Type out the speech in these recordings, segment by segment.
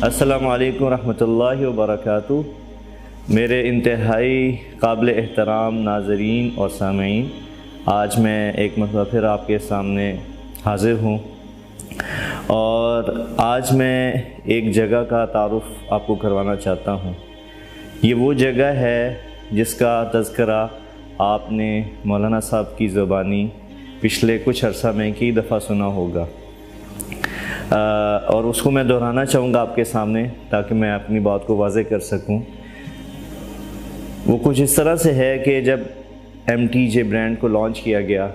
السلام علیکم ورحمۃ اللہ وبرکاتہ۔ میرے انتہائی قابل احترام ناظرین اور سامعین، آج میں ایک مرتبہ پھر آپ کے سامنے حاضر ہوں اور آج میں ایک جگہ کا تعارف آپ کو کروانا چاہتا ہوں۔ یہ وہ جگہ ہے جس کا تذکرہ آپ نے مولانا صاحب کی زبانی پچھلے کچھ عرصہ میں کئی دفعہ سنا ہوگا، اور اس کو میں دہرانا چاہوں گا آپ کے سامنے تاکہ میں اپنی بات کو واضح کر سکوں۔ وہ کچھ اس طرح سے ہے کہ جب MTJ برانڈ کو لانچ کیا گیا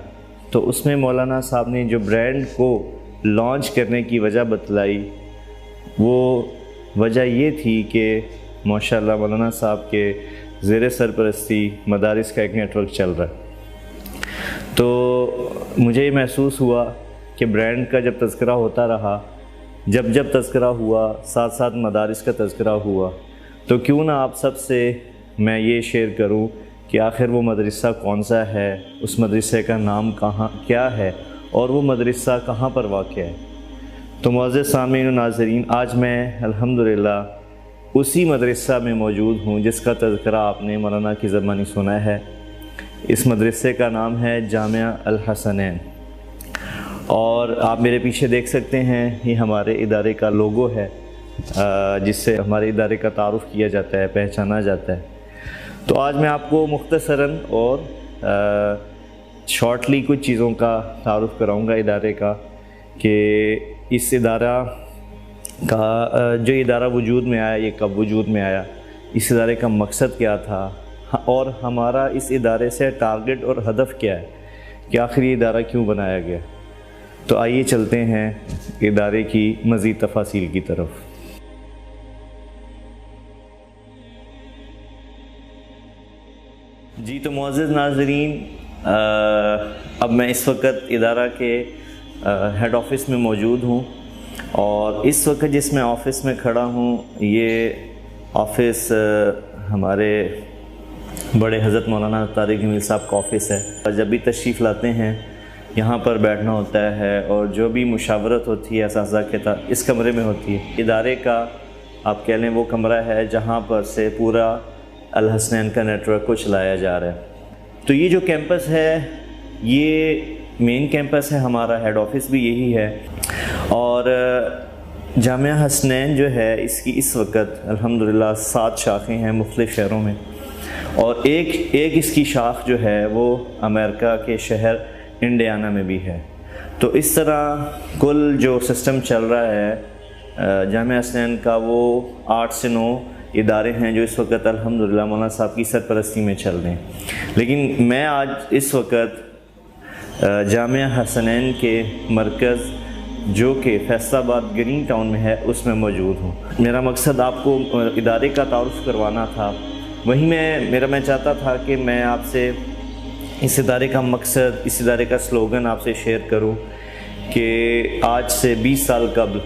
تو اس میں مولانا صاحب نے جو برانڈ کو لانچ کرنے کی وجہ بتلائی، وہ وجہ یہ تھی کہ ماشاءاللہ مولانا صاحب کے زیر سرپرستی مدارس کا ایک نیٹ ورک چل رہا ہے۔ تو مجھے یہ محسوس ہوا کہ برانڈ کا جب تذکرہ ہوتا رہا، جب تذکرہ ہوا، ساتھ ساتھ مدارس کا تذکرہ ہوا، تو کیوں نہ آپ سب سے میں یہ شیئر کروں کہ آخر وہ مدرسہ کون سا ہے، اس مدرسے کا نام کیا ہے اور وہ مدرسہ کہاں پر واقع ہے۔ تو معزز سامعین و ناظرین، آج میں الحمدللہ اسی مدرسہ میں موجود ہوں جس کا تذکرہ آپ نے مولانا کی زبانی سنا ہے۔ اس مدرسے کا نام ہے جامعہ الحسنین، اور آپ میرے پیچھے دیکھ سکتے ہیں یہ ہمارے ادارے کا لوگو ہے جس سے ہمارے ادارے کا تعارف کیا جاتا ہے، پہچانا جاتا ہے۔ تو آج میں آپ کو مختصراً اور شارٹلی کچھ چیزوں کا تعارف کراؤں گا ادارے کا، کہ اس ادارہ کا جو ادارہ وجود میں آیا، یہ کب وجود میں آیا، اس ادارے کا مقصد کیا تھا، اور ہمارا اس ادارے سے ٹارگٹ اور ہدف کیا ہے کہ آخر یہ ادارہ کیوں بنایا گیا۔ تو آئیے چلتے ہیں ادارے کی مزید تفاصیل کی طرف۔ جی تو معزز ناظرین، اب میں اس وقت ادارہ کے ہیڈ آفس میں موجود ہوں، اور اس وقت جس میں آفس میں کھڑا ہوں یہ آفس ہمارے بڑے حضرت مولانا طارق جمیل صاحب کا آفس ہے۔ اور جب بھی تشریف لاتے ہیں یہاں پر بیٹھنا ہوتا ہے، اور جو بھی مشاورت ہوتی ہے اساتذہ کے ساتھ اس کمرے میں ہوتی ہے۔ ادارے کا آپ کہہ لیں وہ کمرہ ہے جہاں پر سے پورا الحسنین کا نیٹ ورک کو چلایا جا رہا ہے۔ تو یہ جو کیمپس ہے یہ مین کیمپس ہے ہمارا، ہیڈ آفس بھی یہی ہے، اور جامعہ حسنین جو ہے اس کی اس وقت الحمدللہ 7 شاخیں ہیں مختلف شہروں میں، اور ایک اس کی شاخ جو ہے وہ امریکہ کے شہر انڈیانا میں بھی ہے۔ تو اس طرح کل جو سسٹم چل رہا ہے جامعہ حسنین کا، وہ 8 سے 9 ادارے ہیں جو اس وقت الحمدللہ مولانا صاحب کی سرپرستی میں چل رہے ہیں۔ لیکن میں آج اس وقت جامعہ حسنین کے مرکز جو کہ فیصل آباد گرین ٹاؤن میں ہے اس میں موجود ہوں۔ میرا مقصد آپ کو ادارے کا تعارف کروانا تھا، وہیں میں چاہتا تھا کہ میں آپ سے اس ادارے کا مقصد، اس ادارے کا سلوگن آپ سے شیئر کروں کہ آج سے 20 سال قبل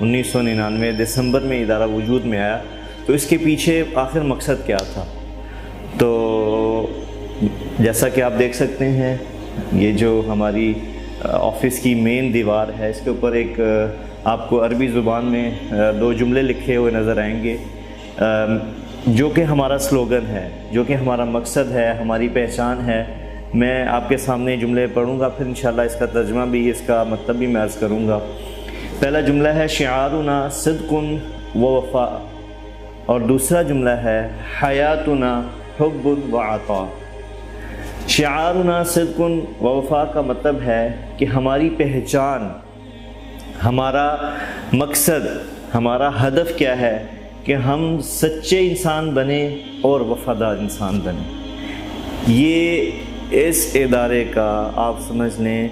1999 دسمبر میں ادارہ وجود میں آیا، تو اس کے پیچھے آخر مقصد کیا تھا۔ تو جیسا کہ آپ دیکھ سکتے ہیں یہ جو ہماری آفس کی مین دیوار ہے، اس کے اوپر ایک آپ کو عربی زبان میں 2 جملے لکھے ہوئے نظر آئیں گے، جو کہ ہمارا سلوگن ہے، جو کہ ہمارا مقصد ہے، ہماری پہچان ہے۔ میں آپ کے سامنے جملے پڑھوں گا، پھر انشاءاللہ اس کا ترجمہ بھی، اس کا مطلب بھی میں عرض کروں گا۔ پہلا جملہ ہے شعارنا صدق و وفا، اور دوسرا جملہ ہے حیاتنا حب و عطا۔ شعارنا صدق و وفا کا مطلب ہے کہ ہماری پہچان، ہمارا مقصد، ہمارا ہدف کیا ہے کہ ہم سچے انسان بنیں اور وفادار انسان بنیں۔ یہ اس ادارے کا آپ سمجھ لیں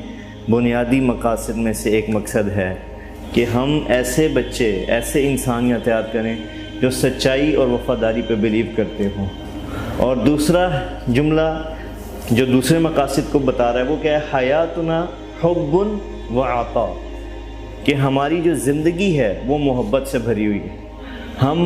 بنیادی مقاصد میں سے ایک مقصد ہے کہ ہم ایسے بچے، ایسے انسانیت تیار کریں جو سچائی اور وفاداری پہ بلیو کرتے ہوں۔ اور دوسرا جملہ جو دوسرے مقاصد کو بتا رہا ہے وہ کیا ہے، حیاتنا حب و عطا، کہ ہماری جو زندگی ہے وہ محبت سے بھری ہوئی ہے۔ ہم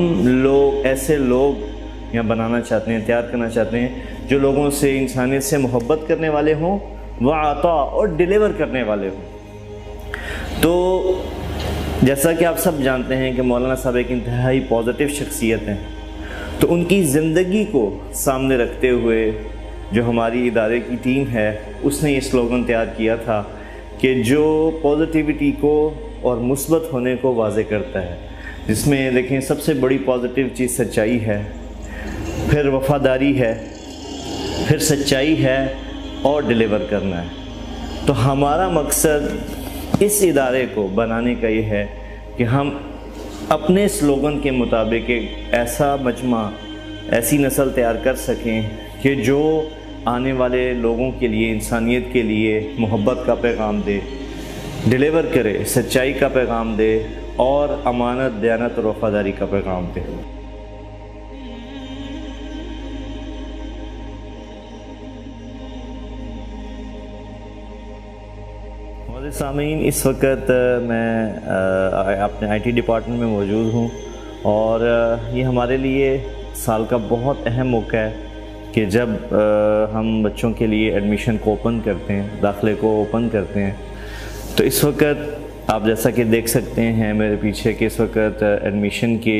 لوگ ایسے لوگ یہاں بنانا چاہتے ہیں، تیار کرنا چاہتے ہیں جو لوگوں سے، انسانیت سے محبت کرنے والے ہوں، وعطا اور ڈیلیور کرنے والے ہوں۔ تو جیسا کہ آپ سب جانتے ہیں کہ مولانا صاحب ایک انتہائی پازیٹیو شخصیت ہیں، تو ان کی زندگی کو سامنے رکھتے ہوئے جو ہماری ادارے کی ٹیم ہے اس نے یہ سلوگن تیار کیا تھا کہ جو پازیٹیوٹی کو اور مثبت ہونے کو واضح کرتا ہے، جس میں دیکھیں سب سے بڑی پازیٹیو چیز سچائی ہے، پھر وفاداری ہے، پھر سچائی ہے اور ڈیلیور کرنا ہے۔ تو ہمارا مقصد اس ادارے کو بنانے کا یہ ہے کہ ہم اپنے سلوگن کے مطابق ایک ایسا مجمع، ایسی نسل تیار کر سکیں کہ جو آنے والے لوگوں کے لیے، انسانیت کے لیے محبت کا پیغام دے، ڈیلیور کرے، سچائی کا پیغام دے اور امانت، دیانت اور وفاداری کا پیغام دے۔ سامعین، اس وقت میں اپنے آئی ٹی ڈپارٹمنٹ میں موجود ہوں، اور یہ ہمارے لیے سال کا بہت اہم موقع ہے کہ جب ہم بچوں کے لیے ایڈمیشن کو اوپن کرتے ہیں، داخلے کو اوپن کرتے ہیں۔ تو اس وقت آپ جیسا کہ دیکھ سکتے ہیں میرے پیچھے کہ اس وقت ایڈمیشن کے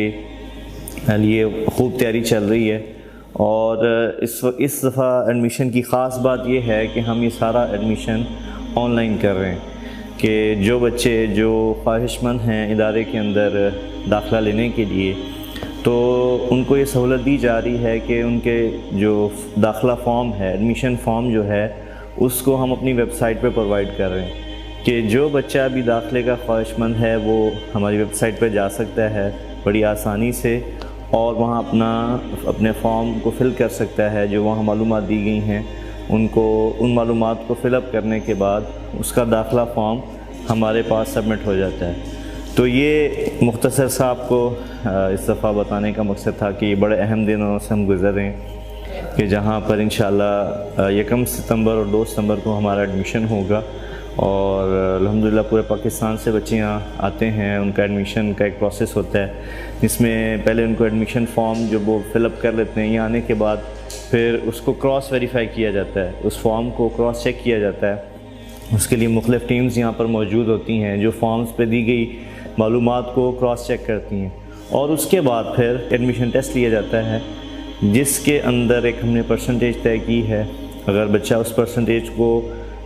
لیے خوب تیاری چل رہی ہے، اور اس دفعہ ایڈمیشن کی خاص بات یہ ہے کہ ہم یہ سارا ایڈمیشن آن لائن کر رہے ہیں کہ جو بچے جو خواہش مند ہیں ادارے کے اندر داخلہ لینے کے لیے، تو ان کو یہ سہولت دی جا رہی ہے کہ ان کے جو داخلہ فارم ہے، ایڈمیشن فارم جو ہے، اس کو ہم اپنی ویب سائٹ پہ پرووائڈ کر رہے ہیں کہ جو بچہ بھی داخلے کا خواہش مند ہے وہ ہماری ویب سائٹ پہ جا سکتا ہے بڑی آسانی سے، اور وہاں اپنے فارم کو فل کر سکتا ہے۔ جو وہاں معلومات دی گئی ہیں ان معلومات کو فل اپ کرنے کے بعد اس کا داخلہ فارم ہمارے پاس سبمٹ ہو جاتا ہے۔ تو یہ مختصر سا آپ کو اس دفعہ بتانے کا مقصد تھا کہ یہ بڑے اہم دنوں سے ہم گزر رہے ہیں کہ جہاں پر انشاءاللہ 1 ستمبر اور 2 ستمبر کو ہمارا ایڈمیشن ہوگا، اور الحمدللہ پورے پاکستان سے بچے یہاں آتے ہیں۔ ان کا ایڈمیشن کا ایک پروسیس ہوتا ہے جس میں پہلے ان کو ایڈمیشن فارم جو وہ فل اپ کر لیتے ہیں، یہ آنے کے بعد پھر اس کو کراس ویریفائی کیا جاتا ہے، اس فارم کو کراس چیک کیا جاتا ہے۔ اس کے لیے مختلف ٹیمز یہاں پر موجود ہوتی ہیں جو فارمز پہ دی گئی معلومات کو کراس چیک کرتی ہیں، اور اس کے بعد پھر ایڈمیشن ٹیسٹ لیا جاتا ہے جس کے اندر ایک ہم نے پرسنٹیج طے کی ہے۔ اگر بچہ اس پرسنٹیج کو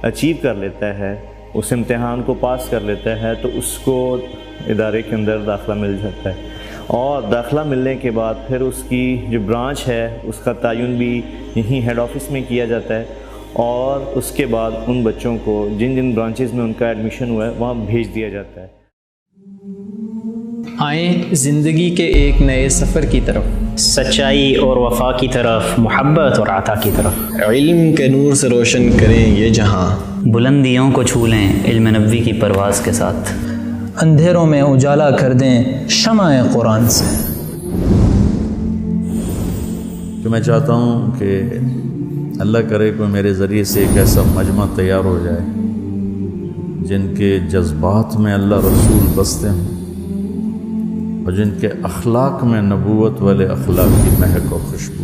اچیو کر لیتا ہے، اس امتحان کو پاس کر لیتا ہے، تو اس کو ادارے کے اندر داخلہ مل جاتا ہے، اور داخلہ ملنے کے بعد پھر اس کی جو برانچ ہے اس کا تعین بھی یہیں ہیڈ آفس میں کیا جاتا ہے، اور اس کے بعد ان بچوں کو جن جن برانچز میں ان کا ایڈمیشن ہوا ہے وہاں بھیج دیا جاتا ہے۔ آئیں زندگی کے ایک نئے سفر کی طرف، سچائی اور وفا کی طرف، محبت اور عطا کی طرف، علم کے نور سے روشن کریں یہ جہاں، بلندیوں کو چھو لیں علم نبوی کی پرواز کے ساتھ، اندھیروں میں اجالا کر دیں شمع قرآن سے۔ کہ میں چاہتا ہوں کہ اللہ کرے کہ میرے ذریعے سے ایک ایسا مجمع تیار ہو جائے جن کے جذبات میں اللہ رسول بستے ہوں، اور جن کے اخلاق میں نبوت والے اخلاق کی مہک اور خوشبو۔